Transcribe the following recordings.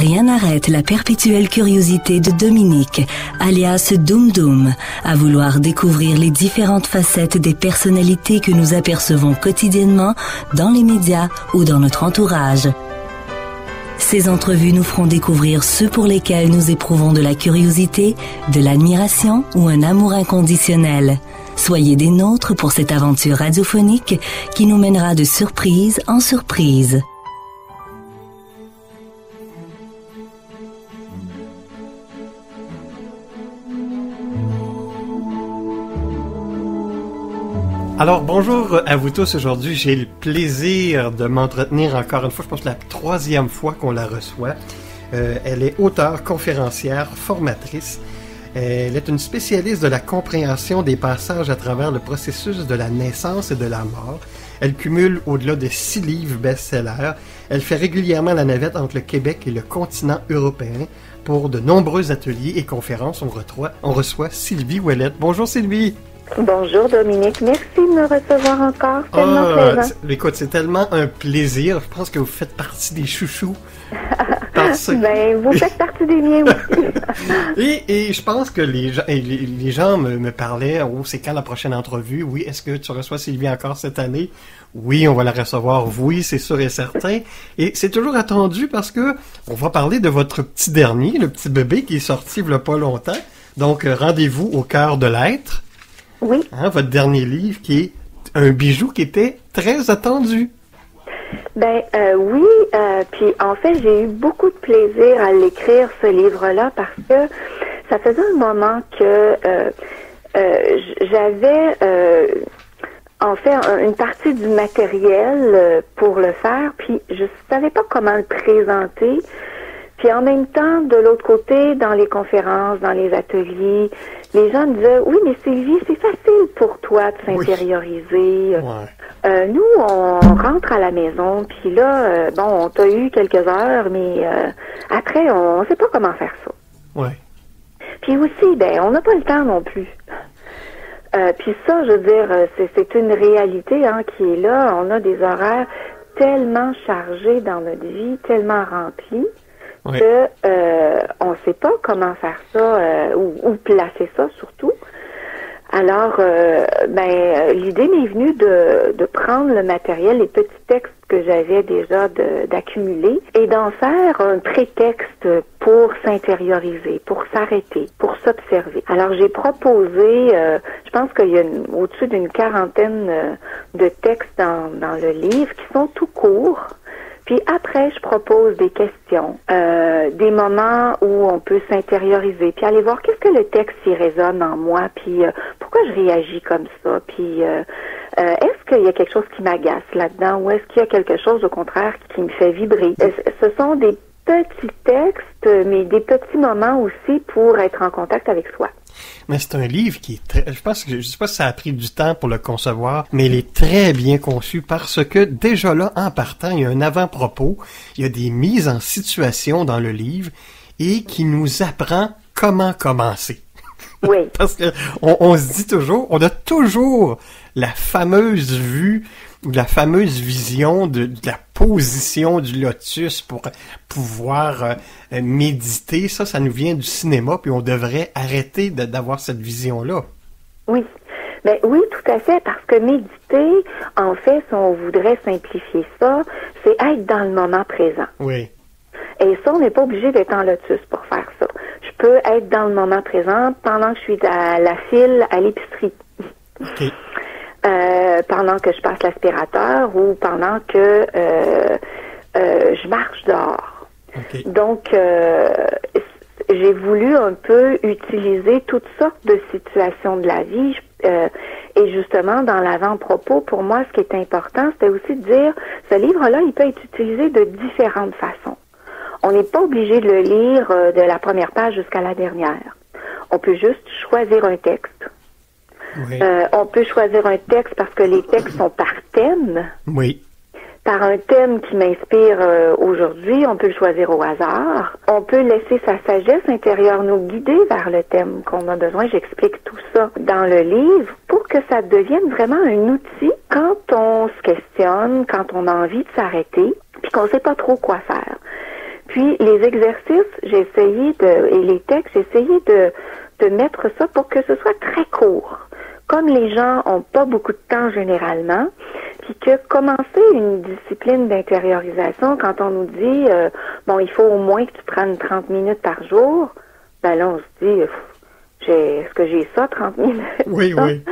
Rien n'arrête la perpétuelle curiosité de Dominique, alias Doom Doom, à vouloir découvrir les différentes facettes des personnalités que nous apercevons quotidiennement dans les médias ou dans notre entourage. Ces entrevues nous feront découvrir ceux pour lesquels nous éprouvons de la curiosité, de l'admiration ou un amour inconditionnel. Soyez des nôtres pour cette aventure radiophonique qui nous mènera de surprise en surprise. Alors, bonjour à vous tous. Aujourd'hui, j'ai le plaisir de m'entretenir encore une fois. Je pense que c'est la 3e fois qu'on la reçoit. Elle est auteure, conférencière, formatrice. Elle est une spécialiste de la compréhension des passages à travers le processus de la naissance et de la mort. Elle cumule au-delà de 6 livres best-sellers. Elle fait régulièrement la navette entre le Québec et le continent européen. Pour de nombreux ateliers et conférences, on reçoit Sylvie Ouellette. Bonjour Sylvie! Bonjour Dominique, merci de me recevoir encore, c'est tellement plaisant. Écoute, c'est tellement un plaisir, je pense que vous faites partie des chouchous. Ben, vous faites partie des miens aussi. et je pense que les gens me parlaient, c'est quand la prochaine entrevue? Oui, est-ce que tu reçois Sylvie encore cette année? Oui, on va la recevoir, oui, c'est sûr et certain. Et c'est toujours attendu parce que on va parler de votre petit dernier, le petit bébé qui est sorti il y a pas longtemps. Donc, rendez-vous au cœur de l'être. Oui. Votre dernier livre qui est un bijou qui était très attendu. Ben oui, puis en fait j'ai eu beaucoup de plaisir à l'écrire ce livre-là parce que ça faisait un moment que j'avais en fait une partie du matériel pour le faire, puis je savais pas comment le présenter. Puis en même temps, de l'autre côté, dans les conférences, dans les ateliers, les gens me disaient « Oui, mais Sylvie, c'est facile pour toi de s'intérioriser. Oui. Nous, on rentre à la maison, puis là, on t'a eu quelques heures, mais après, on sait pas comment faire ça. » Ouais. Puis aussi, on n'a pas le temps non plus. Puis ça, je veux dire, c'est une réalité qui est là. On a des horaires tellement chargés dans notre vie, tellement remplis. Oui. Que on ne sait pas comment faire ça ou placer ça surtout. Alors, l'idée m'est venue de prendre le matériel, les petits textes que j'avais déjà d'accumuler et d'en faire un prétexte pour s'intérioriser, pour s'arrêter, pour s'observer. Alors, j'ai proposé, je pense qu'il y a au-dessus d'une 40aine de textes dans le livre qui sont tout courts. Puis après, je propose des questions, des moments où on peut s'intérioriser, puis aller voir qu'est-ce que le texte y résonne en moi, puis pourquoi je réagis comme ça, puis est-ce qu'il y a quelque chose qui m'agace là-dedans, ou est-ce qu'il y a quelque chose au contraire qui me fait vibrer. Ce sont des petits textes, mais des petits moments aussi pour être en contact avec soi. Mais c'est un livre qui est très... Je sais pas si ça a pris du temps pour le concevoir, mais il est très bien conçu parce que déjà là, en partant, il y a un avant-propos, il y a des mises en situation dans le livre et qui nous apprend comment commencer. Oui. Parce que on se dit toujours, on a toujours la fameuse vue ou la fameuse vision de la position du lotus pour pouvoir méditer. Ça nous vient du cinéma, puis on devrait arrêter d'avoir cette vision-là. Oui. Ben oui, tout à fait, parce que méditer, en fait, si on voudrait simplifier ça, c'est être dans le moment présent. Oui. Et ça, on n'est pas obligé d'être en lotus pour faire ça. Je peux être dans le moment présent pendant que je suis à la file à l'épicerie. OK. Pendant que je passe l'aspirateur ou pendant que je marche dehors. Okay. Donc, j'ai voulu un peu utiliser toutes sortes de situations de la vie. Et justement, dans l'avant-propos, pour moi, ce qui est important, c'était aussi de dire, ce livre-là, il peut être utilisé de différentes façons. On n'est pas obligé de le lire de la première page jusqu'à la dernière. On peut juste choisir un texte. Oui. On peut choisir un texte parce que les textes sont par thème. Oui. Par un thème qui m'inspire aujourd'hui, on peut le choisir au hasard. On peut laisser sa sagesse intérieure nous guider vers le thème qu'on a besoin. J'explique tout ça dans le livre pour que ça devienne vraiment un outil quand on se questionne, quand on a envie de s'arrêter, puis qu'on ne sait pas trop quoi faire. Puis les exercices, et les textes, j'ai essayé de mettre ça pour que ce soit très court. Comme les gens ont pas beaucoup de temps généralement, puis que commencer une discipline d'intériorisation, quand on nous dit, il faut au moins que tu prennes 30 minutes par jour, ben là, on se dit, est-ce que j'ai ça, 30 minutes? Oui, oui.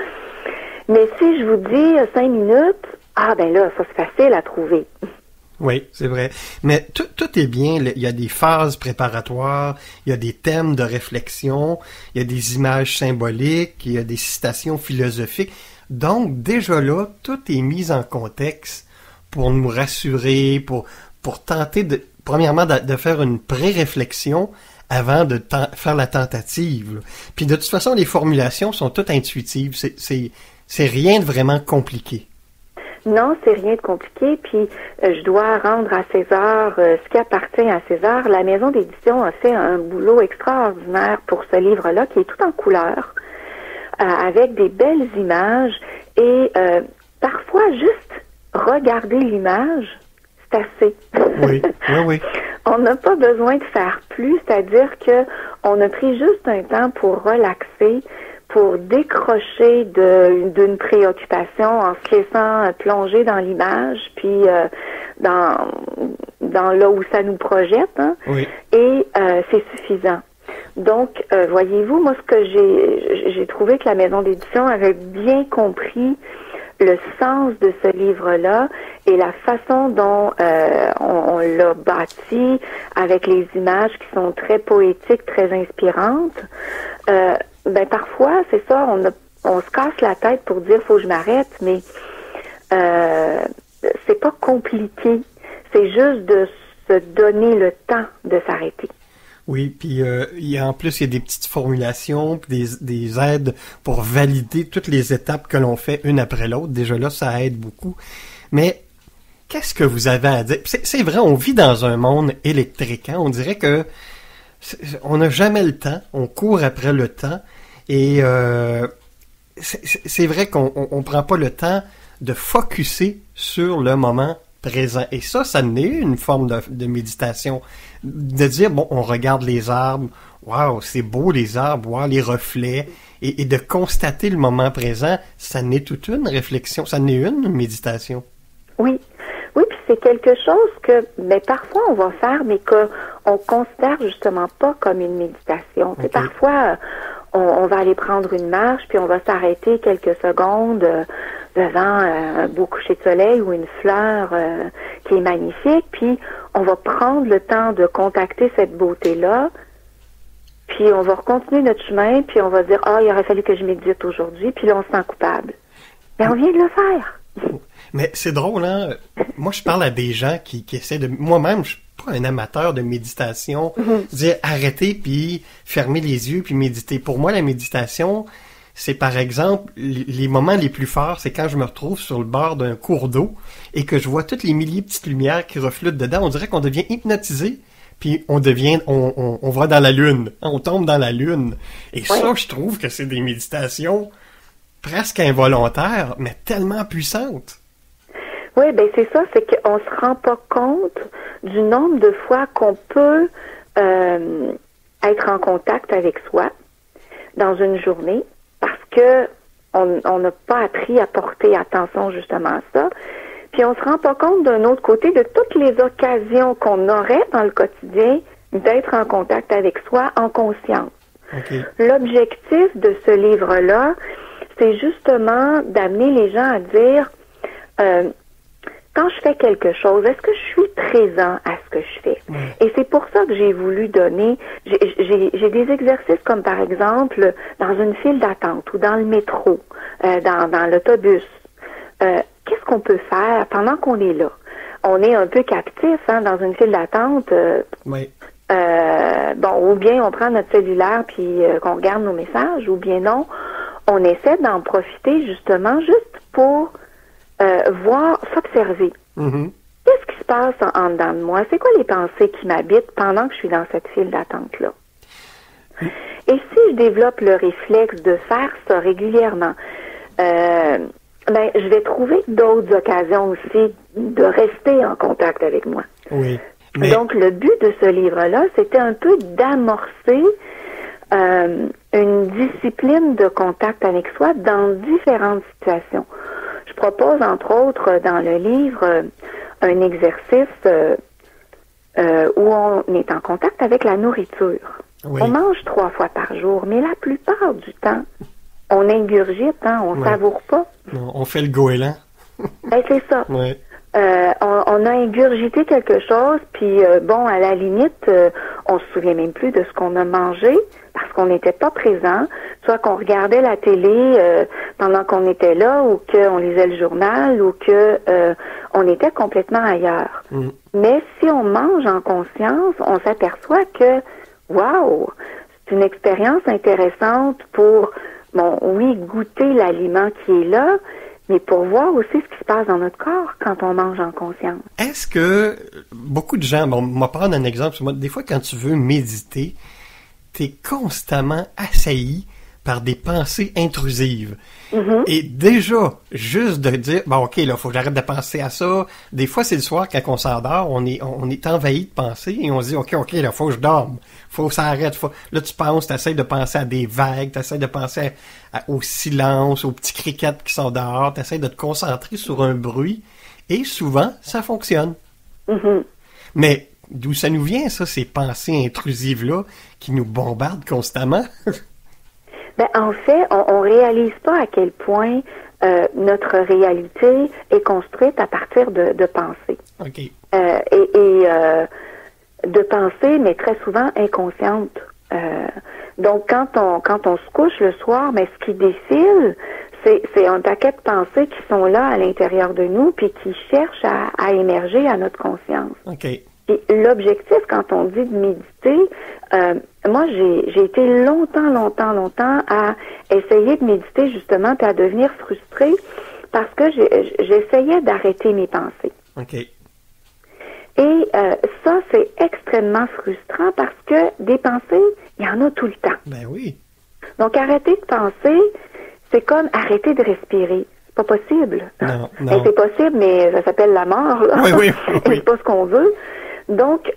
Mais si je vous dis 5 minutes, ben là, ça c'est facile à trouver. Oui, c'est vrai. Mais tout est bien. Il y a des phases préparatoires, il y a des thèmes de réflexion, il y a des images symboliques, il y a des citations philosophiques. Donc, déjà là, tout est mis en contexte pour nous rassurer, pour tenter premièrement, de faire une pré-réflexion avant de faire la tentative. Puis de toute façon, les formulations sont toutes intuitives. C'est rien de vraiment compliqué. Non, c'est rien de compliqué. Puis je dois rendre à César ce qui appartient à César. La maison d'édition a fait un boulot extraordinaire pour ce livre-là, qui est tout en couleur, avec des belles images. Et parfois, juste regarder l'image, c'est assez. Oui, oui. On n'a pas besoin de faire plus, c'est-à-dire que on a pris juste un temps pour relaxer, pour décrocher d'une préoccupation en se laissant plonger dans l'image, puis dans là où ça nous projette, hein, oui. Et c'est suffisant. Donc, voyez-vous, moi, ce que j'ai trouvé que la maison d'édition avait bien compris le sens de ce livre-là et la façon dont on l'a bâti avec les images qui sont très poétiques, très inspirantes. Parfois, c'est ça, on se casse la tête pour dire faut que je m'arrête, mais c'est pas compliqué. C'est juste de se donner le temps de s'arrêter. Oui, puis en plus, il y a des petites formulations, puis des aides pour valider toutes les étapes que l'on fait une après l'autre. Déjà là, ça aide beaucoup. Mais qu'est-ce que vous avez à dire? C'est vrai, on vit dans un monde électrique. Hein? On dirait que on n'a jamais le temps. On court après le temps. Et c'est vrai qu'on prend pas le temps de focusser sur le moment présent. Et ça n'est une forme de méditation. De dire, on regarde les arbres, waouh, c'est beau les arbres, waouh, les reflets, et de constater le moment présent, ça n'est toute une réflexion, ça n'est une méditation. Oui, puis c'est quelque chose que, parfois on va faire, mais qu'on considère justement pas comme une méditation. Okay. Parfois, on va aller prendre une marche, puis on va s'arrêter quelques secondes devant un beau coucher de soleil ou une fleur qui est magnifique, puis on va prendre le temps de contacter cette beauté-là, puis on va continuer notre chemin, puis on va dire « il aurait fallu que je médite aujourd'hui », puis là, on se sent coupable. Mais on vient de le faire. Mais c'est drôle, hein? Moi, je parle à des gens qui essaient de... Moi-même, je suis pas un amateur de méditation. Dire arrêter, puis fermer les yeux, puis méditer. Pour moi, la méditation, c'est par exemple, les moments les plus forts, c'est quand je me retrouve sur le bord d'un cours d'eau et que je vois toutes les milliers de petites lumières qui reflutent dedans. On dirait qu'on devient hypnotisé, puis on va dans la lune. On tombe dans la lune. Et ça, je trouve que c'est des méditations presque involontaires, mais tellement puissantes. Oui, c'est ça, c'est qu'on se rend pas compte du nombre de fois qu'on peut être en contact avec soi dans une journée parce que on n'a pas appris à porter attention justement à ça. Puis on se rend pas compte d'un autre côté de toutes les occasions qu'on aurait dans le quotidien d'être en contact avec soi en conscience. Okay. L'objectif de ce livre-là, c'est justement d'amener les gens à dire quand je fais quelque chose, est-ce que je suis présent à ce que je fais? Et c'est pour ça que j'ai voulu donner, j'ai des exercices comme par exemple dans une file d'attente ou dans le métro, dans l'autobus. Qu'est-ce qu'on peut faire pendant qu'on est là? On est un peu captif dans une file d'attente. Oui. Ou bien on prend notre cellulaire puis qu'on regarde nos messages, ou bien non, on essaie d'en profiter justement juste pour voir, s'observer. Mm-hmm. Qu'est-ce qui se passe en dedans de moi? C'est quoi les pensées qui m'habitent pendant que je suis dans cette file d'attente-là? Et si je développe le réflexe de faire ça régulièrement, je vais trouver d'autres occasions aussi de rester en contact avec moi. Oui. Mais... Donc, le but de ce livre-là, c'était un peu d'amorcer une discipline de contact avec soi dans différentes situations. Je propose, entre autres, dans le livre, un exercice où on est en contact avec la nourriture. Oui. On mange 3 fois par jour, mais la plupart du temps, on ingurgite, on savoure pas. Non, on fait le goéland. Ben, c'est ça. Oui. On a ingurgité quelque chose, puis bon, à la limite, on se souvient même plus de ce qu'on a mangé parce qu'on n'était pas présent, soit qu'on regardait la télé pendant qu'on était là, ou qu'on lisait le journal, ou que on était complètement ailleurs. Mm. Mais si on mange en conscience, on s'aperçoit que, wow, c'est une expérience intéressante pour, bon, oui, goûter l'aliment qui est là, mais pour voir aussi ce qui se passe dans notre corps quand on mange en conscience. Est-ce que beaucoup de gens, bon, on va prendre un exemple, moi, des fois quand tu veux méditer, t'es constamment assailli par des pensées intrusives. Mm-hmm. Et déjà, juste de dire, bon, OK, là, faut que j'arrête de penser à ça. Des fois, c'est le soir, quand on s'endort, on est envahi de pensées et on se dit, OK, là, faut que je dorme. Faut que ça arrête. Là, tu penses, t'essayes de penser à des vagues, t'essayes de penser au silence, aux petits criquets qui sont dehors, t'essayes de te concentrer sur un bruit. Et souvent, ça fonctionne. Mm-hmm. Mais d'où ça nous vient, ça, ces pensées intrusives-là qui nous bombardent constamment? Ben, en fait, on réalise pas à quel point notre réalité est construite à partir de pensées. OK. De pensées, mais très souvent inconscientes. Donc, quand on se couche le soir, mais ce qui défile, c'est un paquet de pensées qui sont là à l'intérieur de nous, puis qui cherchent à émerger à notre conscience. OK. Et l'objectif, quand on dit de méditer, moi, j'ai été longtemps à essayer de méditer, justement, puis à devenir frustrée parce que j'essayais d'arrêter mes pensées. OK. Et ça, c'est extrêmement frustrant parce que des pensées, il y en a tout le temps. Ben oui. Donc, arrêter de penser, c'est comme arrêter de respirer. C'est pas possible. Non. Ben, c'est possible, mais ça s'appelle la mort, là. Oui. C'est pas ce qu'on veut. Donc,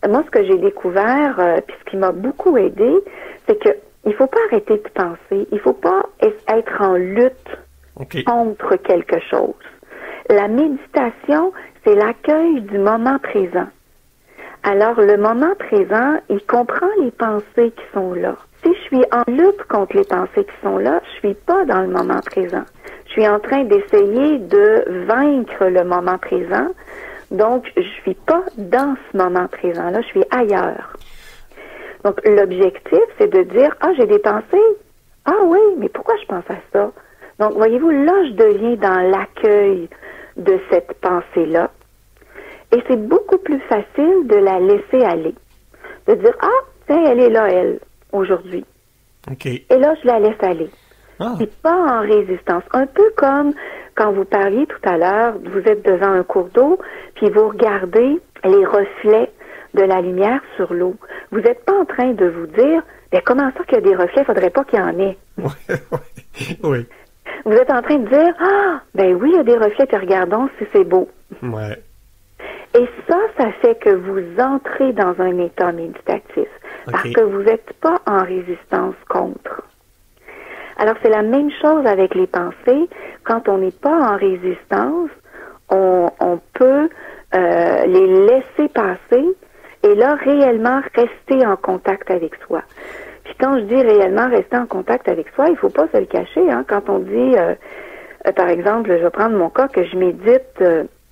moi, ce que j'ai découvert, puis ce qui m'a beaucoup aidé, c'est que il faut pas arrêter de penser. Il faut pas être en lutte contre quelque chose. La méditation, c'est l'accueil du moment présent. Alors, le moment présent, il comprend les pensées qui sont là. Si je suis en lutte contre les pensées qui sont là, je suis pas dans le moment présent. Je suis en train d'essayer de vaincre le moment présent. Donc, je suis pas dans ce moment présent-là, je suis ailleurs. Donc, l'objectif, c'est de dire, j'ai des pensées. Ah oui, mais pourquoi je pense à ça? Donc, voyez-vous, là, je deviens dans l'accueil de cette pensée-là. Et c'est beaucoup plus facile de la laisser aller. De dire, tiens, elle est là, elle, aujourd'hui. Okay. Et là, je la laisse aller. C'est pas en résistance. Un peu comme quand vous parliez tout à l'heure, vous êtes devant un cours d'eau, puis vous regardez les reflets de la lumière sur l'eau. Vous n'êtes pas en train de vous dire, comment ça qu'il y a des reflets, faudrait pas qu'il y en ait. Oui. Vous êtes en train de dire, oui, il y a des reflets, puis regardons si c'est beau. Ouais. Et ça fait que vous entrez dans un état méditatif, parce que vous n'êtes pas en résistance contre. Alors, c'est la même chose avec les pensées. Quand on n'est pas en résistance, on peut les laisser passer et là, réellement rester en contact avec soi. Puis quand je dis réellement rester en contact avec soi, il faut pas se le cacher. Quand on dit, par exemple, je vais prendre mon cas, que je médite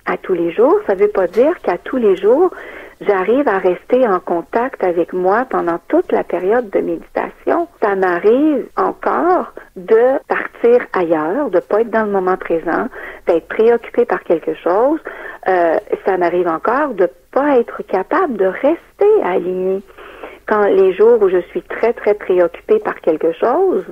à tous les jours, ça veut pas dire qu'à tous les jours, j'arrive à rester en contact avec moi pendant toute la période de méditation. Ça m'arrive encore de partir ailleurs, de pas être dans le moment présent, d'être préoccupé par quelque chose. Ça m'arrive encore de pas être capable de rester aligné. Quand les jours où je suis très préoccupée par quelque chose,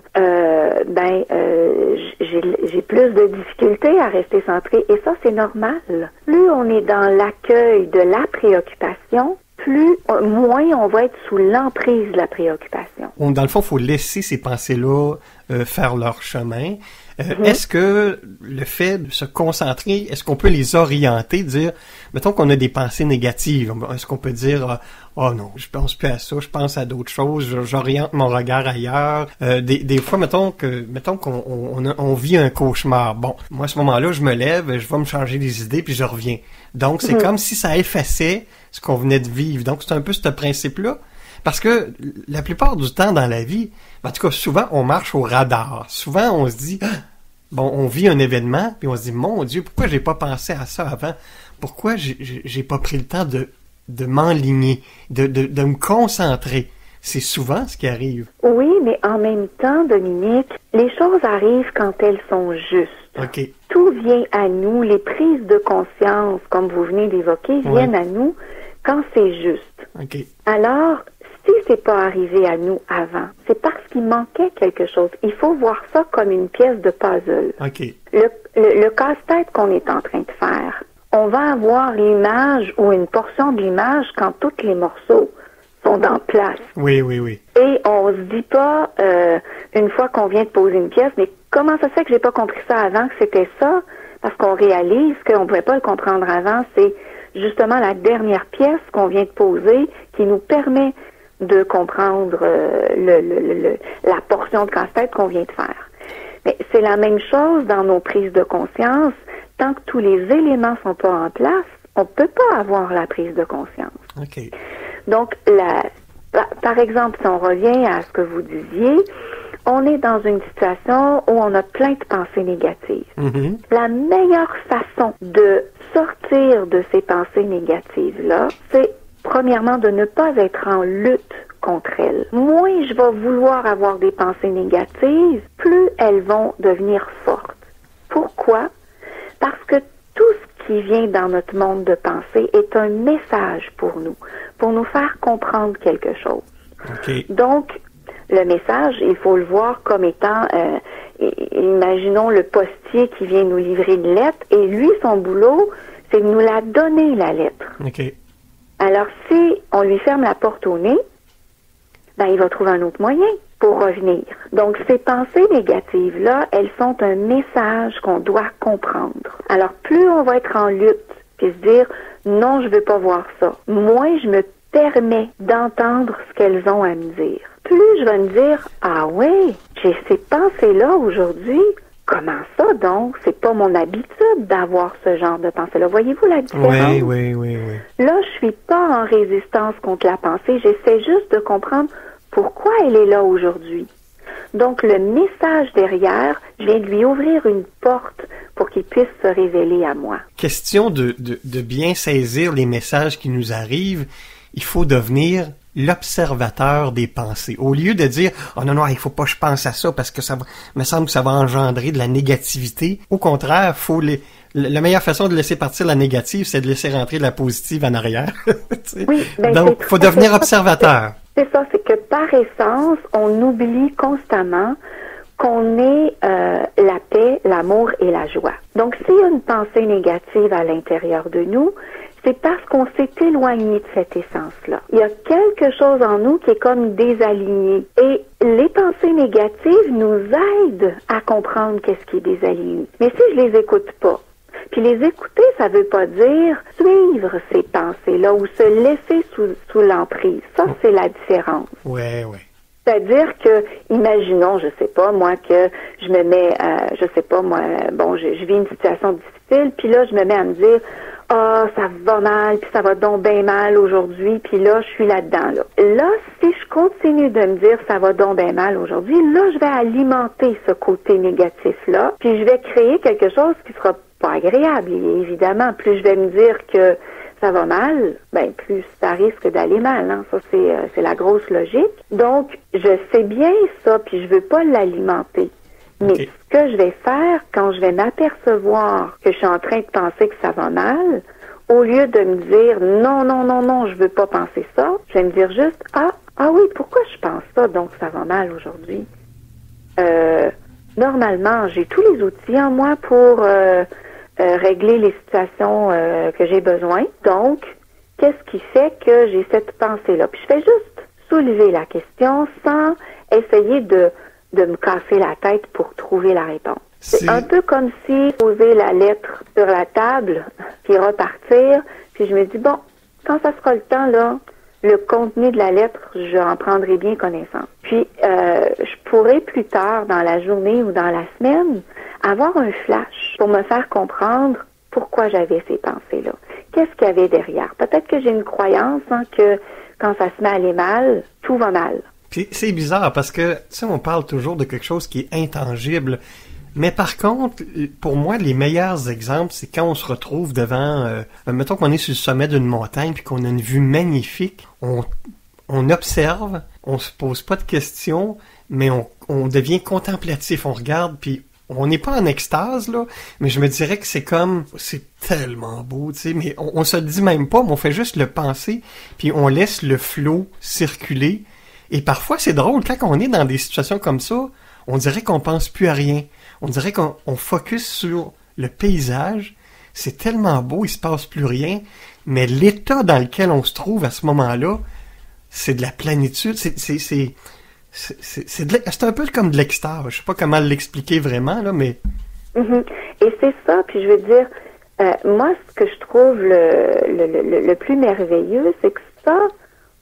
j'ai plus de difficultés à rester centrée. Et ça, c'est normal. Plus on est dans l'accueil de la préoccupation, moins on va être sous l'emprise de la préoccupation. Dans le fond, il faut laisser ces pensées-là faire leur chemin. Est-ce que le fait de se concentrer, est-ce qu'on peut les orienter, dire, mettons qu'on a des pensées négatives, est-ce qu'on peut dire, oh non, je pense plus à ça, je pense à d'autres choses, j'oriente mon regard ailleurs. Des fois, mettons qu'on on vit un cauchemar. Bon, moi à ce moment-là, je me lève, je vais me changer des idées, puis je reviens. Donc, c'est comme si ça effaçait ce qu'on venait de vivre. Donc, c'est un peu ce principe-là. Parce que la plupart du temps dans la vie, en tout cas, souvent, on marche au radar. Souvent, on se dit, bon, on vit un événement, puis on se dit, mon Dieu, pourquoi j'ai pas pensé à ça avant? Pourquoi j'ai pas pris le temps de m'enligner, de me concentrer? C'est souvent ce qui arrive. Oui, mais en même temps, Dominique, les choses arrivent quand elles sont justes. OK. Tout vient à nous, les prises de conscience, comme vous venez d'évoquer, viennent à nous quand c'est juste. OK. Alors, si c'est pas arrivé à nous avant, c'est parce qu'il manquait quelque chose. Il faut voir ça comme une pièce de puzzle. OK. Le casse-tête qu'on est en train de faire, on va avoir l'image ou une portion de l'image quand tous les morceaux sont en place. Oui. Et on se dit pas, une fois qu'on vient de poser une pièce, mais comment ça se fait que j'ai pas compris ça avant, que c'était ça? Parce qu'on réalise qu'on pouvait pas le comprendre avant. C'est justement la dernière pièce qu'on vient de poser qui nous permet de comprendre la portion de casse-tête qu'on vient de faire. Mais c'est la même chose dans nos prises de conscience. Tant que tous les éléments sont pas en place, on peut pas avoir la prise de conscience. OK. Donc, par exemple, si on revient à ce que vous disiez, on est dans une situation où on a plein de pensées négatives. Mm-hmm. La meilleure façon de sortir de ces pensées négatives-là, c'est premièrement de ne pas être en lutte contre elles. Moins je vais vouloir avoir des pensées négatives, plus elles vont devenir fortes. Pourquoi? Parce que tout ce qui vient dans notre monde de pensée est un message pour nous faire comprendre quelque chose. Okay. Donc, le message, il faut le voir comme étant, imaginons le postier qui vient nous livrer une lettre, et lui, son boulot, c'est de nous la donner, la lettre. Okay. Alors, si on lui ferme la porte au nez, ben, il va trouver un autre moyen pour revenir. Donc, ces pensées négatives-là, elles sont un message qu'on doit comprendre. Alors, plus on va être en lutte, puis se dire, non, je veux pas voir ça, moins je me permets d'entendre ce qu'elles ont à me dire. Plus je vais me dire, ah oui, j'ai ces pensées-là aujourd'hui. Comment ça donc? C'est pas mon habitude d'avoir ce genre de pensée-là. Voyez-vous la différence? Oui. Là, je suis pas en résistance contre la pensée. J'essaie juste de comprendre pourquoi elle est là aujourd'hui. Donc, le message derrière, je viens de lui ouvrir une porte pour qu'il puisse se révéler à moi. Question de bien saisir les messages qui nous arrivent. Il faut devenir l'observateur des pensées. Au lieu de dire, oh non, il faut pas que je pense à ça parce que ça me semble que ça va engendrer de la négativité. Au contraire, la meilleure façon de laisser partir la négative, c'est de laisser rentrer de la positive en arrière. Oui, donc, il faut devenir observateur. C'est ça, c'est que par essence, on oublie constamment qu'on est la paix, l'amour et la joie. Donc, s'il y a une pensée négative à l'intérieur de nous, c'est parce qu'on s'est éloigné de cette essence-là. Il y a quelque chose en nous qui est comme désaligné. Et les pensées négatives nous aident à comprendre qu'est-ce qui est désaligné. Mais si je les écoute pas, puis les écouter, ça veut pas dire suivre ces pensées-là ou se laisser sous l'emprise. Ça, c'est la différence. Ouais. C'est-à-dire que, imaginons, je sais pas, moi, que je me mets, je sais pas, moi, bon, je vis une situation difficile, puis là, je me mets à me dire, ça va mal, puis ça va donc bien mal aujourd'hui, puis là, je suis là-dedans, là. Là, si je continue de me dire ça va donc bien mal aujourd'hui, là, je vais alimenter ce côté négatif-là, puis je vais créer quelque chose qui sera pas agréable. Et évidemment, plus je vais me dire que ça va mal, ben plus ça risque d'aller mal. Hein? Ça, c'est la grosse logique. Donc, je sais bien ça, puis je veux pas l'alimenter. Mais ce que je vais faire, quand je vais m'apercevoir que je suis en train de penser que ça va mal, au lieu de me dire non, je veux pas penser ça, je vais me dire juste ah oui, pourquoi je pense ça, donc ça va mal aujourd'hui? Normalement, j'ai tous les outils en moi pour régler les situations que j'ai besoin. Donc, qu'est-ce qui fait que j'ai cette pensée-là? Puis je fais juste soulever la question sans essayer de me casser la tête pour trouver la réponse. C'est un peu comme si poser la lettre sur la table, puis repartir, puis je me dis, bon, quand ça sera le temps, là, le contenu de la lettre, j'en prendrai bien connaissance. Puis, je pourrais plus tard, dans la journée ou dans la semaine, avoir un flash pour me faire comprendre pourquoi j'avais ces pensées-là. Qu'est-ce qu'il y avait derrière? Peut-être que j'ai une croyance que quand ça se met à aller mal, tout va mal. Puis c'est bizarre parce que, tu sais, on parle toujours de quelque chose qui est intangible. Mais par contre, pour moi, les meilleurs exemples, c'est quand on se retrouve devant, mettons qu'on est sur le sommet d'une montagne puis qu'on a une vue magnifique, on observe, on se pose pas de questions, mais on devient contemplatif, on regarde puis on n'est pas en extase, là, mais je me dirais que c'est tellement beau, tu sais, mais on se le dit même pas, mais on fait juste le penser, puis on laisse le flot circuler. Et parfois, c'est drôle, quand on est dans des situations comme ça, on dirait qu'on pense plus à rien. On dirait qu'on focus sur le paysage. C'est tellement beau, il se passe plus rien, mais l'état dans lequel on se trouve à ce moment-là, c'est de la plénitude, c'est un peu comme de l'extase. Je sais pas comment l'expliquer vraiment, là, mais... Mm-hmm. Et c'est ça, puis je veux dire, moi, ce que je trouve le plus merveilleux, c'est que ça,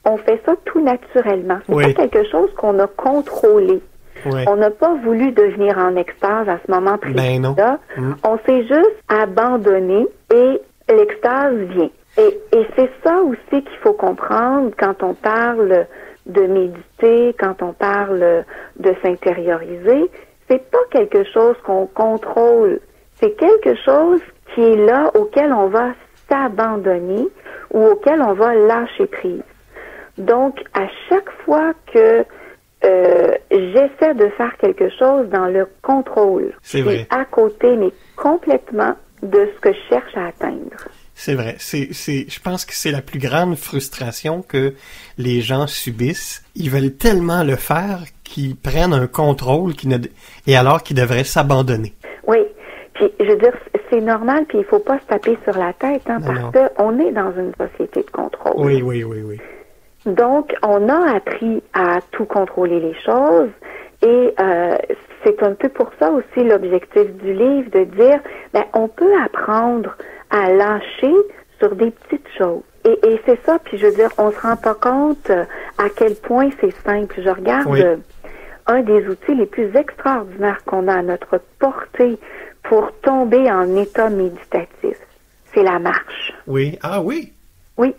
on fait ça tout naturellement. C'est pas quelque chose qu'on a contrôlé. Oui. On n'a pas voulu devenir en extase à ce moment précis-là. On s'est juste abandonné et l'extase vient. Et c'est ça aussi qu'il faut comprendre quand on parle de méditer, quand on parle de s'intérioriser. C'est pas quelque chose qu'on contrôle. C'est quelque chose qui est là, auquel on va s'abandonner ou auquel on va lâcher prise. Donc, à chaque fois que j'essaie de faire quelque chose dans le contrôle, c'est à côté, mais complètement de ce que je cherche à atteindre. C'est vrai. Je pense que c'est la plus grande frustration que les gens subissent. Ils veulent tellement le faire qu'ils prennent un contrôle et alors qu'ils devraient s'abandonner. Oui. Puis, je veux dire, c'est normal, puis il faut pas se taper sur la tête, parce qu'on est dans une société de contrôle. Oui. Donc, on a appris à tout contrôler les choses et c'est un peu pour ça aussi l'objectif du livre, de dire, on peut apprendre à lâcher sur des petites choses. Et c'est ça, puis je veux dire, on se rend pas compte à quel point c'est simple. Je regarde un des outils les plus extraordinaires qu'on a à notre portée pour tomber en état méditatif. C'est la marche. Oui. Ah oui? Oui.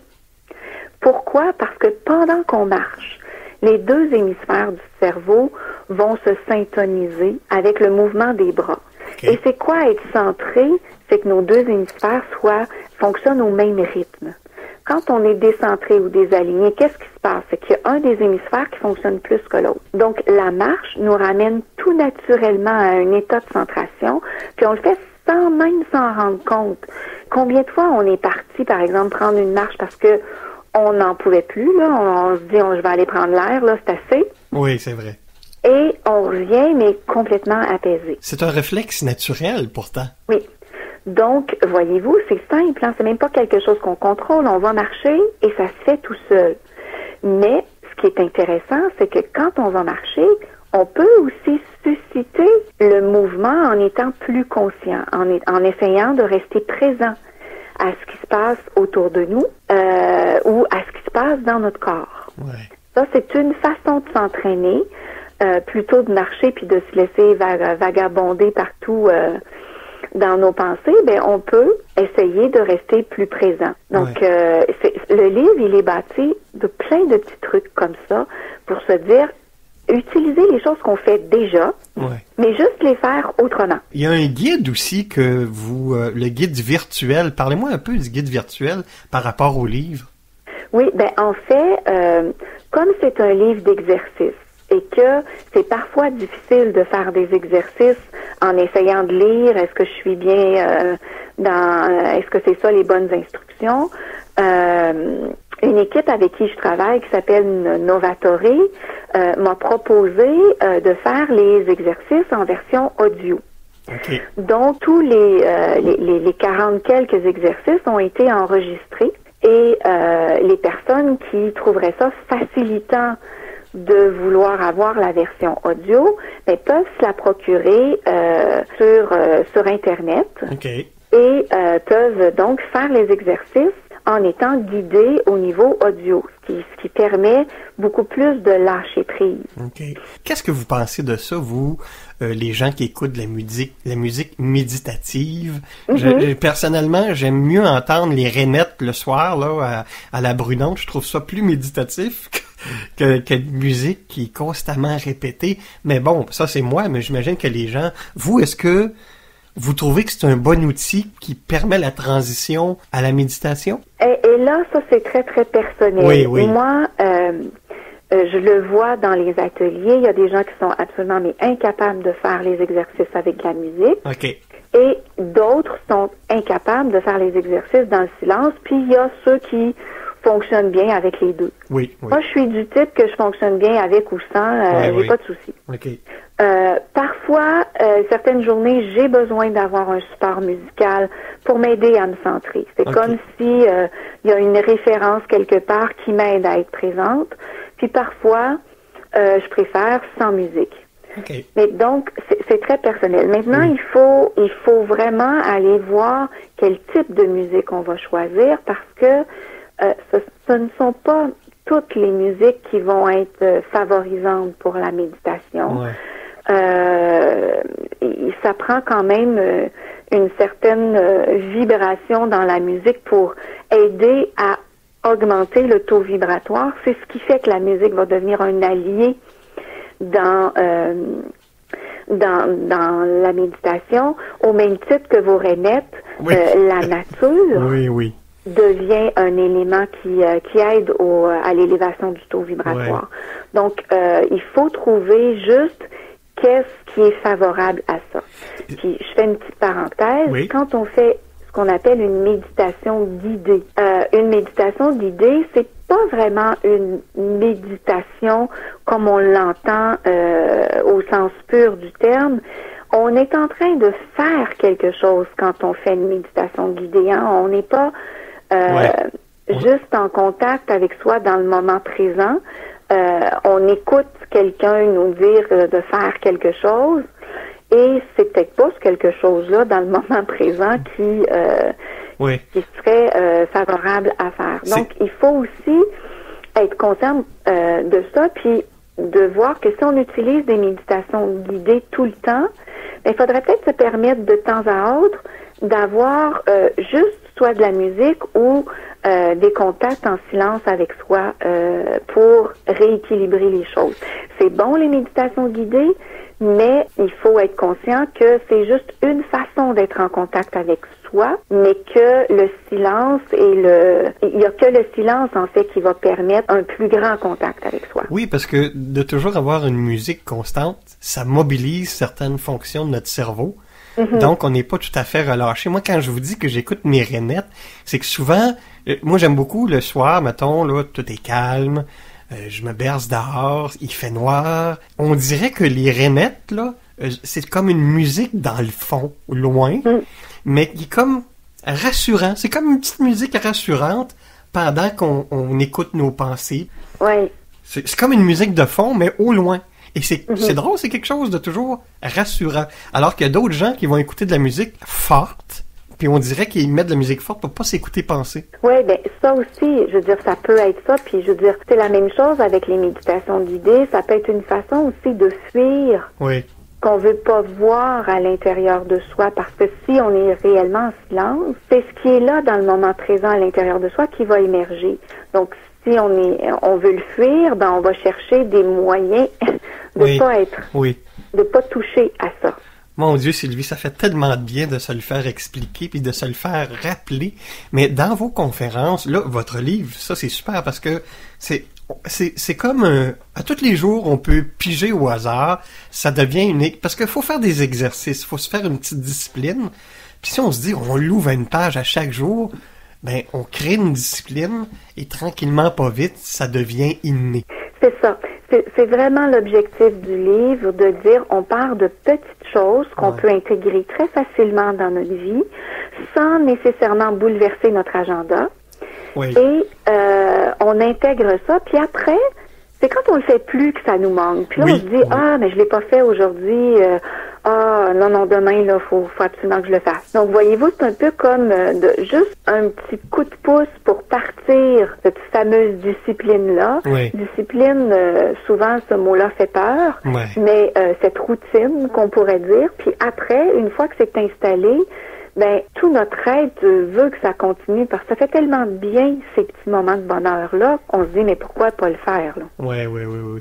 Pourquoi? Parce que pendant qu'on marche, les deux hémisphères du cerveau vont se syntoniser avec le mouvement des bras. Okay. Et c'est quoi être centré? C'est que nos deux hémisphères fonctionnent au même rythme. Quand on est décentré ou désaligné, qu'est-ce qui se passe? C'est qu'il y a un des hémisphères qui fonctionne plus que l'autre. Donc, la marche nous ramène tout naturellement à un état de centration, puis on le fait sans même s'en rendre compte. Combien de fois on est parti, par exemple, prendre une marche parce que on n'en pouvait plus, là. On se dit, je vais aller prendre l'air, là, c'est assez. Oui, c'est vrai. Et on revient, mais complètement apaisé. C'est un réflexe naturel, pourtant. Oui. Donc, voyez-vous, c'est simple, c'est même pas quelque chose qu'on contrôle. On va marcher et ça se fait tout seul. Mais, ce qui est intéressant, c'est que quand on va marcher, on peut aussi susciter le mouvement en étant plus conscient, en essayant de rester présent à ce qui se passe autour de nous ou à ce qui se passe dans notre corps. Ouais. Ça, c'est une façon de s'entraîner, plutôt de marcher puis de se laisser vagabonder partout dans nos pensées. On peut essayer de rester plus présent. Donc, le livre, il est bâti de plein de petits trucs comme ça pour se dire, utiliser les choses qu'on fait déjà, mais juste les faire autrement. Il y a un guide aussi que le guide virtuel. Parlez-moi un peu du guide virtuel par rapport au livre. Oui, en fait, comme c'est un livre d'exercices et que c'est parfois difficile de faire des exercices en essayant de lire, est-ce que je suis bien est-ce que c'est ça les bonnes instructions? Une équipe avec qui je travaille, qui s'appelle Novatori, m'a proposé de faire les exercices en version audio. Okay. Donc, tous les 40 quelques exercices ont été enregistrés et les personnes qui trouveraient ça facilitant de vouloir avoir la version audio, mais peuvent se la procurer sur Internet et peuvent donc faire les exercices en étant guidés au niveau audio, ce qui permet beaucoup plus de lâcher prise. OK. Qu'est-ce que vous pensez de ça, vous, les gens qui écoutent la musique méditative? Personnellement, j'aime mieux entendre les rainettes le soir là à la brunante. Je trouve ça plus méditatif que musique qui est constamment répétée. Mais bon, ça c'est moi, mais j'imagine que les gens... Vous, est-ce que vous trouvez que c'est un bon outil qui permet la transition à la méditation? Et là, ça, c'est très, très personnel. Oui. Moi, je le vois dans les ateliers. Il y a des gens qui sont absolument incapables de faire les exercices avec de la musique. OK. Et d'autres sont incapables de faire les exercices dans le silence. Puis, il y a ceux qui fonctionnent bien avec les deux. Oui. Moi, je suis du type que je fonctionne bien avec ou sans. J'ai pas de souci. OK. Parfois, certaines journées, j'ai besoin d'avoir un support musical pour m'aider à me centrer. C'est comme si il y a une référence quelque part qui m'aide à être présente. Puis parfois, je préfère sans musique. Okay. Mais donc, c'est très personnel. Maintenant, il faut vraiment aller voir quel type de musique on va choisir parce que ce ne sont pas toutes les musiques qui vont être favorisantes pour la méditation. Ouais. Ça prend quand même une certaine vibration dans la musique pour aider à augmenter le taux vibratoire. C'est ce qui fait que la musique va devenir un allié dans la méditation, au même titre que vos rainettes, la nature devient un élément qui aide à l'élévation du taux vibratoire. Ouais. Donc, il faut trouver juste qu'est-ce qui est favorable à ça. Puis, je fais une petite parenthèse. Oui. Quand on fait ce qu'on appelle une méditation guidée, c'est pas vraiment une méditation comme on l'entend au sens pur du terme. On est en train de faire quelque chose quand on fait une méditation guidée. Hein? On n'est pas juste en contact avec soi dans le moment présent. On écoute quelqu'un nous dire de faire quelque chose et c'est peut-être pas ce quelque chose-là dans le moment présent qui serait favorable à faire. Donc, il faut aussi être conscient de ça, puis de voir que si on utilise des méditations guidées tout le temps, il faudrait peut-être se permettre de temps à autre d'avoir juste soit de la musique ou des contacts en silence avec soi pour rééquilibrer les choses. C'est bon les méditations guidées, mais il faut être conscient que c'est juste une façon d'être en contact avec soi, mais que le silence il y a que le silence en fait qui va permettre un plus grand contact avec soi. Oui, parce que de toujours avoir une musique constante, ça mobilise certaines fonctions de notre cerveau. Mm-hmm. Donc, on n'est pas tout à fait relâché. Moi, quand je vous dis que j'écoute mes rainettes, c'est que souvent, moi, j'aime beaucoup le soir, mettons, là, tout est calme, je me berce dehors, il fait noir. On dirait que les rainettes, là, c'est comme une musique dans le fond, loin, mais qui est comme rassurant. C'est comme une petite musique rassurante pendant qu'on écoute nos pensées. Oui. C'est comme une musique de fond, mais au loin. Et c'est drôle, c'est quelque chose de toujours rassurant. Alors qu'il y a d'autres gens qui vont écouter de la musique forte, puis on dirait qu'ils mettent de la musique forte pour pas s'écouter penser. Oui, ben ça aussi, je veux dire, ça peut être ça. Puis je veux dire, c'est la même chose avec les méditations guidées. Ça peut être une façon aussi de fuir qu'on veut pas voir à l'intérieur de soi. Parce que si on est réellement en silence, c'est ce qui est là dans le moment présent à l'intérieur de soi qui va émerger. Donc, si on veut le fuir, ben on va chercher des moyens de pas toucher à ça. Mon Dieu, Sylvie, ça fait tellement de bien de se le faire expliquer puis de se le faire rappeler. Mais dans vos conférences, là, votre livre, ça c'est super parce que c'est comme à tous les jours, on peut piger au hasard. Ça devient unique parce qu'il faut faire des exercices, il faut se faire une petite discipline. Puis si on se dit, on l'ouvre une page à chaque jour, ben on crée une discipline et tranquillement, pas vite, ça devient inné. C'est ça. C'est vraiment l'objectif du livre, de dire on part de petites choses qu'on peut intégrer très facilement dans notre vie sans nécessairement bouleverser notre agenda. Oui. Et on intègre ça, puis après, c'est quand on le fait plus que ça nous manque. Puis là, Oui, on se dit, oui. ah, mais je l'ai pas fait aujourd'hui. Non, demain, là, faut absolument que je le fasse. Donc, voyez-vous, c'est un peu comme juste un petit coup de pouce pour partir cette fameuse discipline-là. Oui. Discipline, souvent, ce mot-là fait peur, Ouais. mais cette routine qu'on pourrait dire. Puis après, une fois que c'est installé, ben tout notre être veut que ça continue parce que ça fait tellement bien ces petits moments de bonheur-là. On se dit, mais pourquoi pas le faire, là? Oui.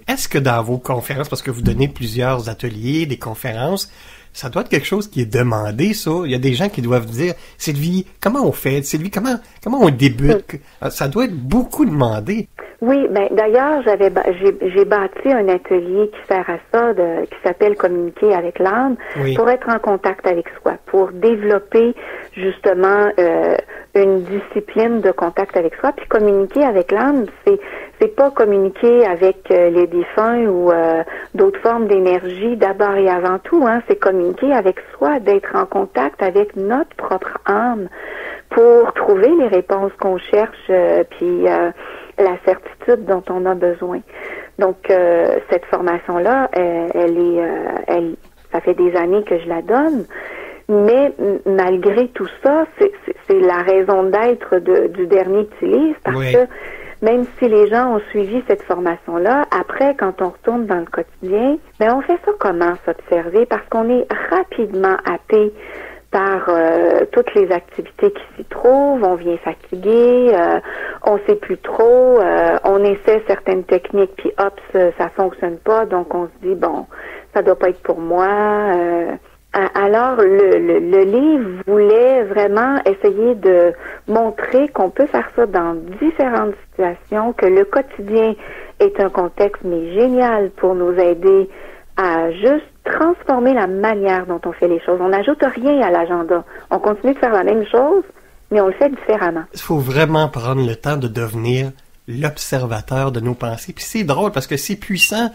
Est-ce que dans vos conférences, parce que vous donnez plusieurs ateliers, des conférences, ça doit être quelque chose qui est demandé, ça? Il y a des gens qui doivent dire, Sylvie, comment on fait? Sylvie, comment on débute? Ça doit être beaucoup demandé. Oui, ben d'ailleurs, j'ai bâti un atelier qui sert à ça, qui s'appelle Communiquer avec l'âme, Oui. pour être en contact avec soi, pour développer justement une discipline de contact avec soi. Puis communiquer avec l'âme, c'est pas communiquer avec les défunts ou d'autres formes d'énergie d'abord et avant tout, hein. C'est communiquer avec soi, d'être en contact avec notre propre âme pour trouver les réponses qu'on cherche, puis la certitude dont on a besoin. Donc, cette formation-là, ça fait des années que je la donne, mais malgré tout ça, c'est la raison d'être du dernier petit livre, parce Oui. que même si les gens ont suivi cette formation-là, après, quand on retourne dans le quotidien, ben on fait ça comment s'observer, parce qu'on est rapidement happé par toutes les activités qui s'y trouvent, on vient fatigué, on sait plus trop, on essaie certaines techniques, puis hop, ça fonctionne pas, donc on se dit, bon, ça doit pas être pour moi. Alors, le livre voulait vraiment essayer de montrer qu'on peut faire ça dans différentes situations, que le quotidien est un contexte, mais génial pour nous aider à juste transformer la manière dont on fait les choses. On n'ajoute rien à l'agenda. On continue de faire la même chose, mais on le fait différemment. Il faut vraiment prendre le temps de devenir l'observateur de nos pensées. Puis c'est drôle parce que c'est puissant,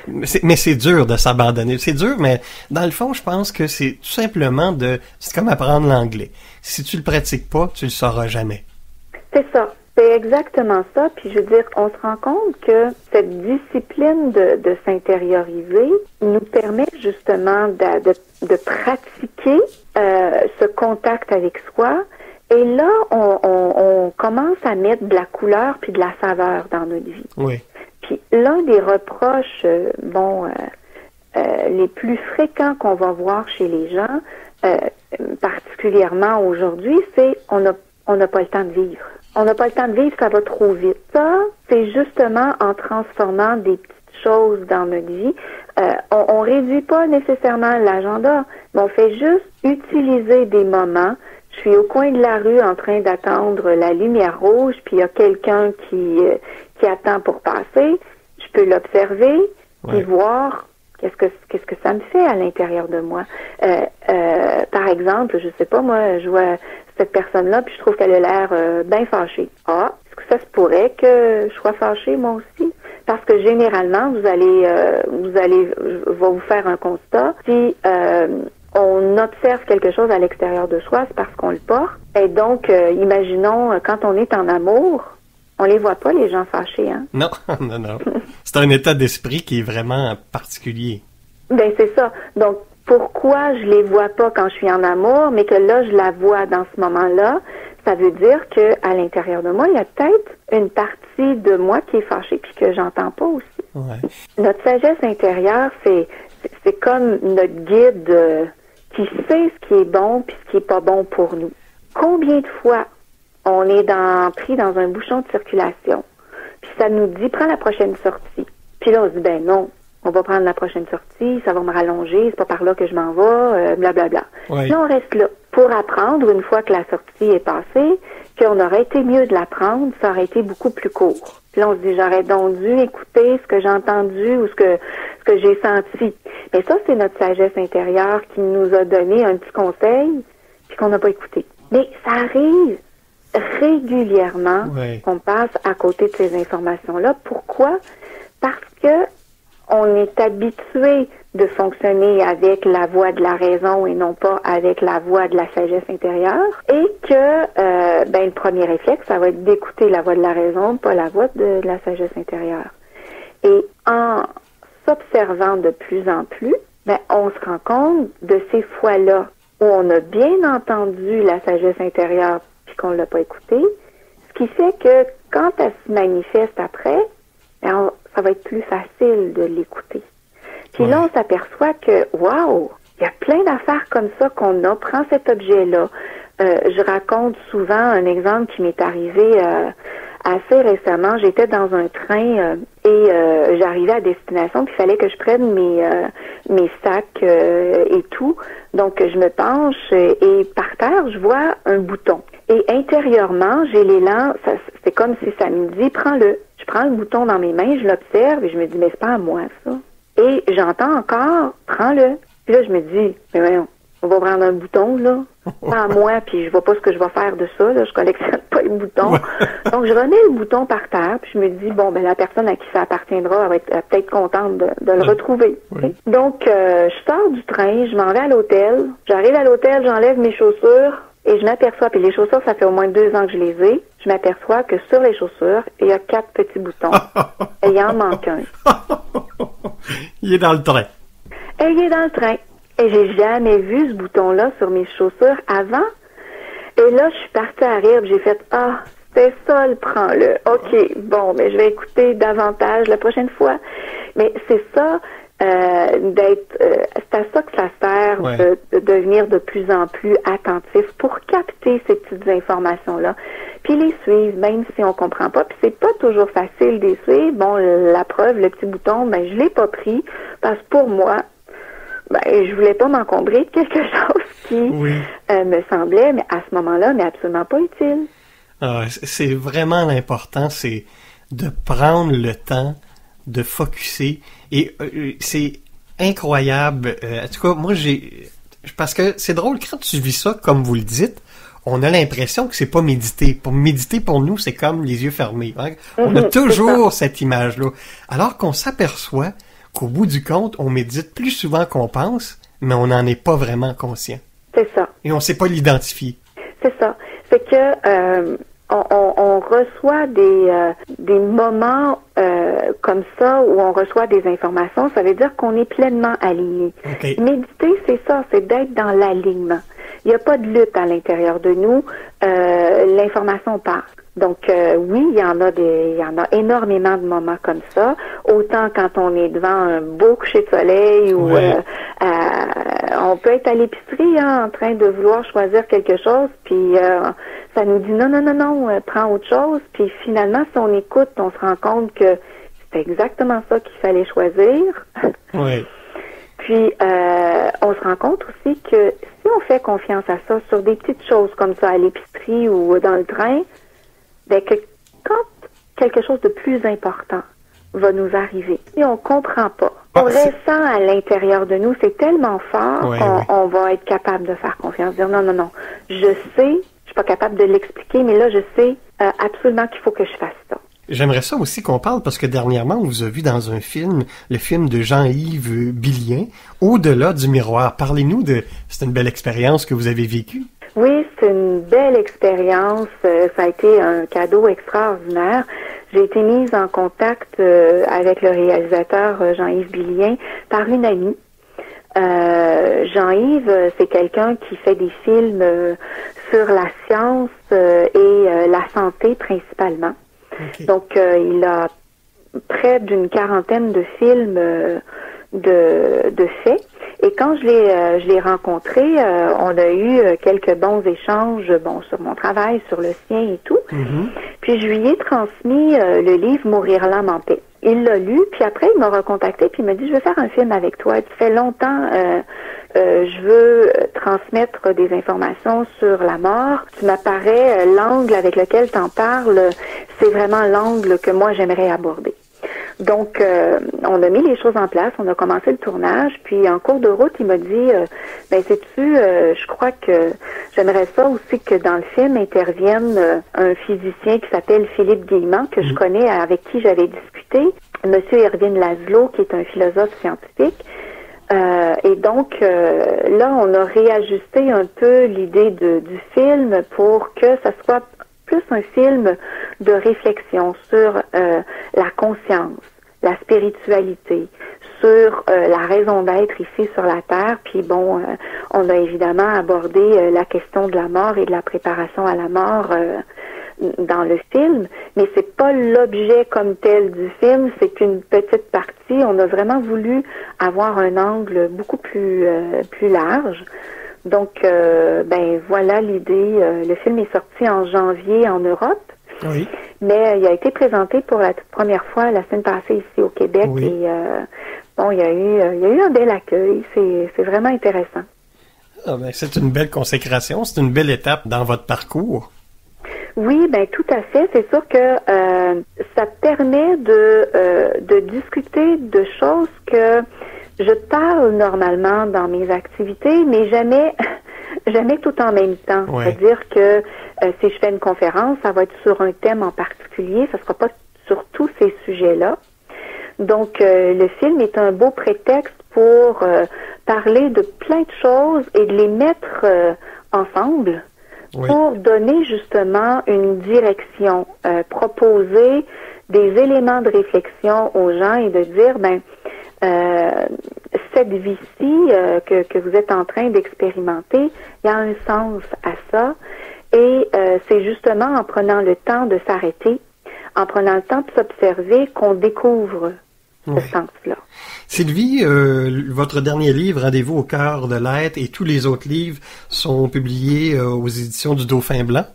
mais c'est dur de s'abandonner. C'est dur, mais dans le fond, je pense que c'est tout simplement c'est comme apprendre l'anglais. Si tu le pratiques pas, tu le sauras jamais. C'est ça. C'est exactement ça. Puis je veux dire, on se rend compte que cette discipline de s'intérioriser nous permet justement de pratiquer ce contact avec soi. Et là, on commence à mettre de la couleur puis de la saveur dans notre vie. Oui. Puis l'un des reproches, les plus fréquents qu'on va voir chez les gens, particulièrement aujourd'hui, c'est on n'a pas le temps de vivre. On n'a pas le temps de vivre, ça va trop vite. Ça, c'est justement en transformant des petites choses dans notre vie. On réduit pas nécessairement l'agenda, mais on fait juste utiliser des moments. Je suis au coin de la rue en train d'attendre la lumière rouge, puis il y a quelqu'un qui attend pour passer. Je peux l'observer, puis voir qu'est-ce que ça me fait à l'intérieur de moi. Par exemple, je sais pas, moi, je vois cette personne-là, puis je trouve qu'elle a l'air bien fâchée. Ah, est-ce que ça se pourrait que je sois fâchée moi aussi? Parce que généralement, vous allez vous faire un constat. Si on observe quelque chose à l'extérieur de soi, c'est parce qu'on le porte. Et donc, imaginons, quand on est en amour, on les voit pas, les gens fâchés, hein? Non. C'est un état d'esprit qui est vraiment particulier. Ben, c'est ça. Donc, pourquoi je les vois pas quand je suis en amour, mais que là, je la vois dans ce moment-là, ça veut dire que à l'intérieur de moi, il y a peut-être une partie de moi qui est fâchée puis que j'entends pas aussi. Ouais. Notre sagesse intérieure, c'est comme notre guide qui sait ce qui est bon puis ce qui est pas bon pour nous. Combien de fois on est pris dans un bouchon de circulation, puis ça nous dit prends la prochaine sortie. Puis là on se dit ben non, on va prendre la prochaine sortie, ça va me rallonger, c'est pas par là que je m'en vais, blablabla. Oui. Puis on reste là pour apprendre une fois que la sortie est passée, qu'on aurait été mieux de la prendre, ça aurait été beaucoup plus court. Puis là on se dit j'aurais donc dû écouter ce que j'ai entendu ou ce que j'ai senti. Mais ça c'est notre sagesse intérieure qui nous a donné un petit conseil puis qu'on n'a pas écouté. Mais ça arrive régulièrement qu'on passe à côté de ces informations-là. Pourquoi? Parce que on est habitué de fonctionner avec la voix de la raison et non pas avec la voix de la sagesse intérieure et que le premier réflexe, ça va être d'écouter la voix de la raison, pas la voix de la sagesse intérieure. Et en s'observant de plus en plus, ben, on se rend compte de ces fois-là où on a bien entendu la sagesse intérieure puis qu'on l'a pas écoutée, ce qui fait que quand elle se manifeste après, ben, ça va être plus facile de l'écouter. Puis là, on s'aperçoit que, waouh, il y a plein d'affaires comme ça qu'on a. Prends cet objet-là. Je raconte souvent un exemple qui m'est arrivé assez récemment. J'étais dans un train et j'arrivais à destination, puis il fallait que je prenne mes sacs et tout. Donc, je me penche et par terre, je vois un bouton. Et intérieurement, j'ai l'élan, c'est comme si ça me dit, prends-le. Je prends le bouton dans mes mains, je l'observe et je me dis, mais c'est pas à moi, ça. Et j'entends encore, prends-le. Puis là, je me dis, mais voyons, on va prendre un bouton, là. Pas à moi, puis je vois pas ce que je vais faire de ça, là. Je collectionne pas les boutons. Ouais. Donc, je remets le bouton par terre, puis je me dis, bon, ben, la personne à qui ça appartiendra, elle va être peut-être contente de le retrouver. Oui. Donc, je sors du train, je m'en vais à l'hôtel. J'arrive à l'hôtel, j'enlève mes chaussures. Et je m'aperçois, puis les chaussures, ça fait au moins 2 ans que je les ai, je m'aperçois que sur les chaussures, il y a 4 petits boutons. Et il en manque un. Il est dans le train. Et il est dans le train. Et j'ai jamais vu ce bouton-là sur mes chaussures avant. Et là, je suis partie à rire, j'ai fait, c'est ça, le prends-le. OK, bon, mais je vais écouter davantage la prochaine fois. Mais c'est ça, c'est à ça que ça sert de devenir de plus en plus attentif pour capter ces petites informations-là, puis les suivre, même si on comprend pas. Puis c'est pas toujours facile de les suivre. Bon, la preuve, le petit bouton, ben je l'ai pas pris parce que pour moi, ben je voulais pas m'encombrer de quelque chose qui me semblait, mais à ce moment-là, mais absolument pas utile. C'est vraiment l'important, c'est de prendre le temps de focusser. Et c'est incroyable. En tout cas, moi, parce que c'est drôle, quand tu vis ça, comme vous le dites, on a l'impression que c'est pas méditer. Pour méditer, pour nous, c'est comme les yeux fermés. Hein? On a toujours cette image-là. Alors qu'on s'aperçoit qu'au bout du compte, on médite plus souvent qu'on pense, mais on n'en est pas vraiment conscient. C'est ça. Et on sait pas l'identifier. C'est ça. C'est que on reçoit des moments comme ça où on reçoit des informations. Ça veut dire qu'on est pleinement aligné. Okay. Méditer, c'est ça, c'est d'être dans l'alignement. Il n'y a pas de lutte à l'intérieur de nous. L'information passe. Donc oui, il y en a énormément de moments comme ça. Autant quand on est devant un beau coucher de soleil ou on peut être à l'épicerie en train de vouloir choisir quelque chose, puis ça nous dit non, prends autre chose. Puis finalement, si on écoute, on se rend compte que c'est exactement ça qu'il fallait choisir. Oui. Puis on se rend compte aussi que si on fait confiance à ça sur des petites choses comme ça à l'épicerie ou dans le train, ben que quand quelque chose de plus important va nous arriver et on comprend pas, on ressent à l'intérieur de nous, c'est tellement fort qu'on va être capable de faire confiance, dire non, je sais, je suis pas capable de l'expliquer, mais là je sais absolument qu'il faut que je fasse ça. J'aimerais ça aussi qu'on parle parce que dernièrement on vous a vu dans un film, le film de Jean-Yves Billien, Au-delà du miroir. Parlez-nous c'est une belle expérience que vous avez vécue. Oui, c'est une belle expérience. Ça a été un cadeau extraordinaire. J'ai été mise en contact avec le réalisateur Jean-Yves Billien par une amie. Jean-Yves, c'est quelqu'un qui fait des films sur la science et la santé principalement. Okay. Donc, il a près d'une 40aine de films de faits. Et quand je l'ai rencontré, on a eu quelques bons échanges, sur mon travail, sur le sien et tout. Mm-hmm. Puis je lui ai transmis le livre Mourir l'âme en paix. Il l'a lu, puis après il m'a recontacté, puis il m'a dit, je veux faire un film avec toi. Ça fait longtemps, je veux transmettre des informations sur la mort. Tu m'apparaît, l'angle avec lequel tu en parles, c'est vraiment l'angle que moi j'aimerais aborder. Donc, on a mis les choses en place, on a commencé le tournage, puis en cours de route, il m'a dit, sais-tu, je crois que j'aimerais ça aussi que dans le film intervienne un physicien qui s'appelle Philippe Guillemant, que je connais, avec qui j'avais discuté, Monsieur Erwin Laszlo, qui est un philosophe scientifique. Et donc, là, on a réajusté un peu l'idée du film pour que ça soit plus un film de réflexion sur la conscience, la spiritualité, sur la raison d'être ici sur la Terre. Puis bon, on a évidemment abordé la question de la mort et de la préparation à la mort dans le film, mais c'est pas l'objet comme tel du film, c'est qu'une petite partie. On a vraiment voulu avoir un angle beaucoup plus large. Donc, ben voilà l'idée. Le film est sorti en janvier en Europe. Oui. Mais il a été présenté pour la toute première fois la semaine passée ici au Québec. Oui. Et bon, il y a eu un bel accueil. C'est vraiment intéressant. Ah ben, c'est une belle consécration. C'est une belle étape dans votre parcours. Oui, ben tout à fait. C'est sûr que ça permet de discuter de choses que je parle normalement dans mes activités, mais jamais tout en même temps. Ouais. C'est-à-dire que si je fais une conférence, ça va être sur un thème en particulier, ça sera pas sur tous ces sujets-là. Donc, le film est un beau prétexte pour parler de plein de choses et de les mettre ensemble. Oui. Pour donner justement une direction, proposer des éléments de réflexion aux gens et de dire, ben, cette vie-ci que vous êtes en train d'expérimenter, il y a un sens à ça. Et c'est justement en prenant le temps de s'arrêter, en prenant le temps de s'observer qu'on découvre ce sens-là. Sylvie, votre dernier livre, Rendez-vous au cœur de l'être, et tous les autres livres sont publiés aux éditions du Dauphin Blanc?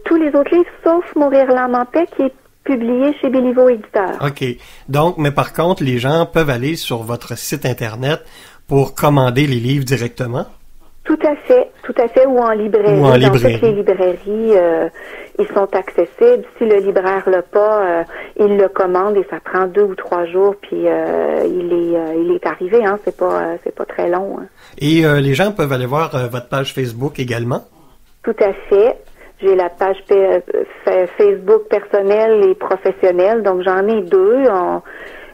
Tous les autres livres, sauf Mourir l'âme en paix, qui est publié chez Béliveau Éditeur. OK. Donc, mais par contre, les gens peuvent aller sur votre site Internet pour commander les livres directement? Tout à fait, ou en librairie. Ou en dans toutes les librairies, ils sont accessibles. Si le libraire l'a pas, il le commande et ça prend 2 ou 3 jours, puis il est arrivé. Hein, c'est pas très long. Hein. Et les gens peuvent aller voir votre page Facebook également? Tout à fait. J'ai la page Facebook personnelle et professionnelle, donc j'en ai 2.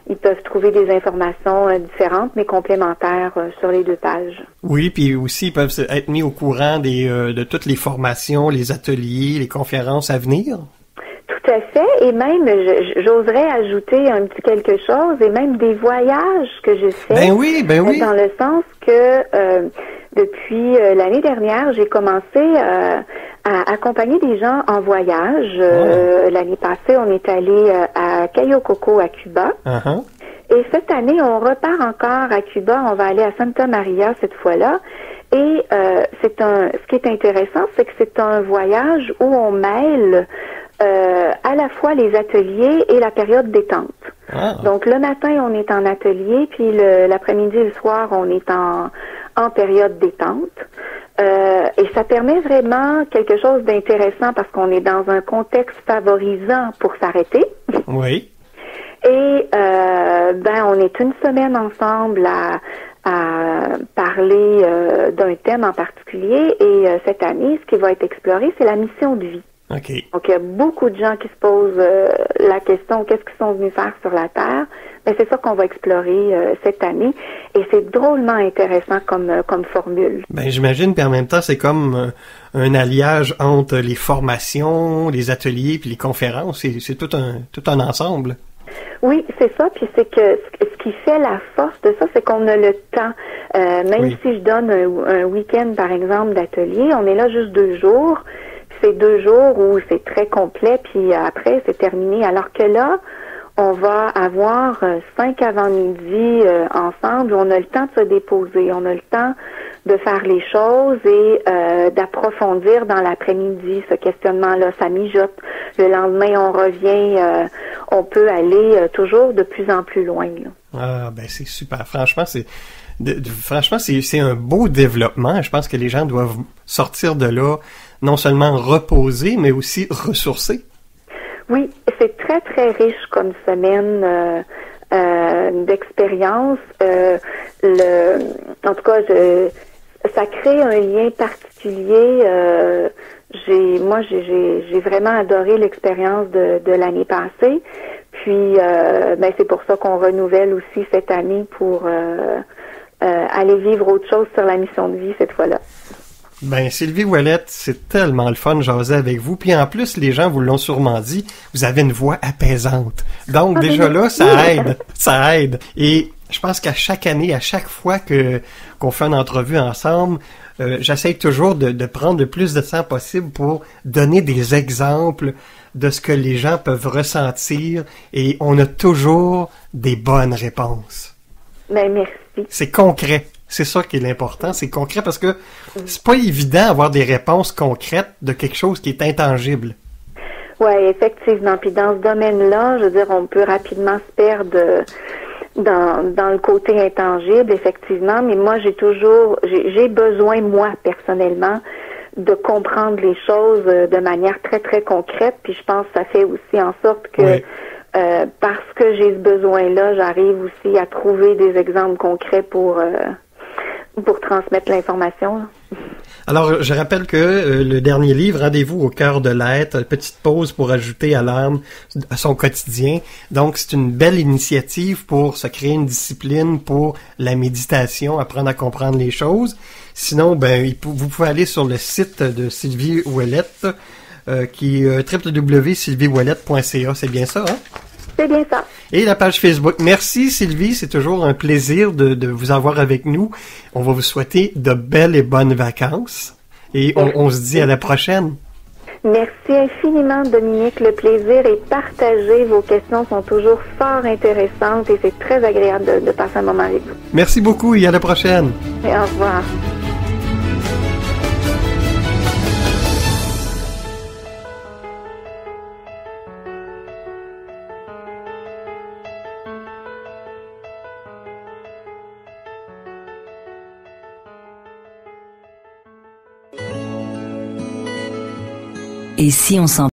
Ils peuvent trouver des informations différentes, mais complémentaires sur les 2 pages. Oui, puis aussi ils peuvent être mis au courant de toutes les formations, les ateliers, les conférences à venir. Tout à fait, et même, j'oserais ajouter un petit quelque chose, et même des voyages que je fais. Ben oui. Dans le sens que depuis l'année dernière, j'ai commencé à accompagner des gens en voyage. L'année passée, on est allé à Cayo Coco à Cuba. Uh-huh. Et cette année, on repart encore à Cuba. On va aller à Santa Maria cette fois-là. Et ce qui est intéressant, c'est que c'est un voyage où on mêle à la fois les ateliers et la période détente. Ah. Donc le matin, on est en atelier, puis l'après-midi et le soir, on est en période détente. Et ça permet vraiment quelque chose d'intéressant parce qu'on est dans un contexte favorisant pour s'arrêter. Oui. Et on est une semaine ensemble à parler d'un thème en particulier. Et cette année, ce qui va être exploré, c'est la mission de vie. Okay. Donc, il y a beaucoup de gens qui se posent la question, qu'est-ce qu'ils sont venus faire sur la Terre? Ben, c'est ça qu'on va explorer cette année. Et c'est drôlement intéressant comme formule. Ben, j'imagine, puis en même temps, c'est comme un alliage entre les formations, les ateliers, puis les conférences. C'est tout un ensemble. Oui, c'est ça. Puis c'est que ce qui fait la force de ça, c'est qu'on a le temps. Même si je donne un week-end, par exemple, d'atelier, on est là juste 2 jours. C'est 2 jours où c'est très complet, puis après, c'est terminé. Alors que là, on va avoir 5 avant-midi ensemble, où on a le temps de se déposer, on a le temps de faire les choses et d'approfondir dans l'après-midi ce questionnement-là. Ça mijote. Le lendemain, on revient, on peut aller toujours de plus en plus loin. Là. Ah, ben c'est super. Franchement, c'est un beau développement. Je pense que les gens doivent sortir de là non seulement reposés, mais aussi ressourcés. Oui, c'est très, très riche comme semaine d'expérience. En tout cas, ça crée un lien particulier. J'ai vraiment adoré l'expérience de l'année passée. Puis, c'est pour ça qu'on renouvelle aussi cette année pour aller vivre autre chose sur la mission de vie cette fois-là. Ben, Sylvie Ouellette, c'est tellement le fun de jaser avec vous. Puis en plus, les gens vous l'ont sûrement dit, vous avez une voix apaisante. Donc déjà là, ça aide. Et je pense qu'à chaque année, à chaque fois qu'on fait une entrevue ensemble, j'essaie toujours de prendre le plus de temps possible pour donner des exemples de ce que les gens peuvent ressentir et on a toujours des bonnes réponses. Ben, merci. C'est concret. C'est ça qui est l'important. C'est concret parce que c'est pas évident d'avoir des réponses concrètes de quelque chose qui est intangible. Oui, effectivement. Puis dans ce domaine-là, je veux dire, on peut rapidement se perdre dans le côté intangible, effectivement, mais moi j'ai besoin, moi, personnellement, de comprendre les choses de manière très, très concrète, puis je pense que ça fait aussi en sorte que oui. Parce que j'ai ce besoin-là, j'arrive aussi à trouver des exemples concrets pour transmettre l'information. Alors, je rappelle que le dernier livre, Rendez-vous au cœur de l'être, petite pause pour ajouter à l'âme à son quotidien. Donc, c'est une belle initiative pour se créer une discipline pour la méditation, apprendre à comprendre les choses. Sinon, ben, vous pouvez aller sur le site de Sylvie Ouellette, qui est www.sylvieouellette.ca. C'est bien ça, hein? C'est bien ça. Et la page Facebook. Merci Sylvie, c'est toujours un plaisir de vous avoir avec nous. On va vous souhaiter de belles et bonnes vacances. Et on se dit à la prochaine. Merci infiniment, Dominique. Le plaisir est partagé. Vos questions sont toujours fort intéressantes et c'est très agréable de passer un moment avec vous. Merci beaucoup et à la prochaine. Et au revoir. Et si on s'en